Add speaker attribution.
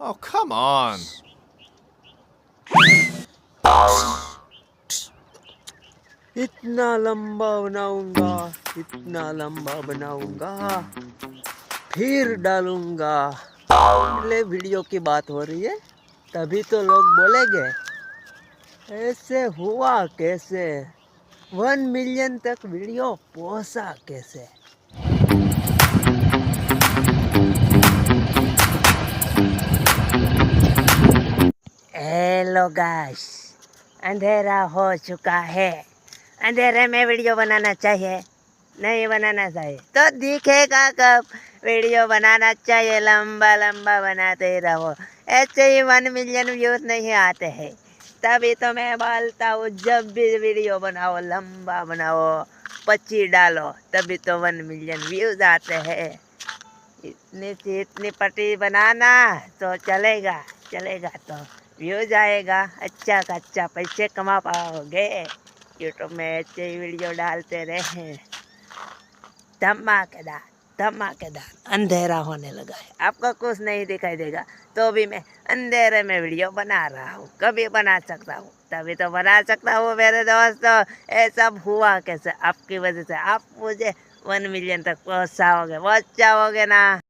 Speaker 1: Oh, come on.
Speaker 2: इतना लंबा बनाऊंगा, इतना लंबा बनाऊंगा, फिर डालूंगा। ले वीडियो की बात हो रही है, तभी तो लोग बोलेंगे ऐसे हुआ कैसे, 1 मिलियन तक वीडियो पहुंचा कैसे। हेलो गाइस, अंधेरा हो चुका है। अंधेरे में वीडियो बनाना चाहिए, नहीं बनाना चाहिए तो दिखेगा कब। वीडियो बनाना चाहिए, लंबा लंबा बनाते रहो। ऐसे ही 1 मिलियन व्यूज नहीं आते हैं, तभी तो मैं बोलता हूँ जब भी वीडियो बनाओ लंबा बनाओ, 25 डालो, तभी तो 1 मिलियन व्यूज आते हैं। इतनी सी इतनी पट्टी बनाना तो चलेगा, चलेगा तो व्यूज आएगा, अच्छा खासा पैसे कमा पाओगे। यूट्यूब में ऐसे ही वीडियो डालते रहे, धमाकेदार धमाकेदार। अंधेरा होने लगा है, आपको कुछ नहीं दिखाई देगा, तो भी मैं अंधेरे में वीडियो बना रहा हूँ। कभी बना सकता हूँ, तभी तो बना सकता हूँ मेरे दोस्तों। ये सब हुआ कैसे? आपकी वजह से। आप मुझे 1 मिलियन तक पहुँचाओगे ना।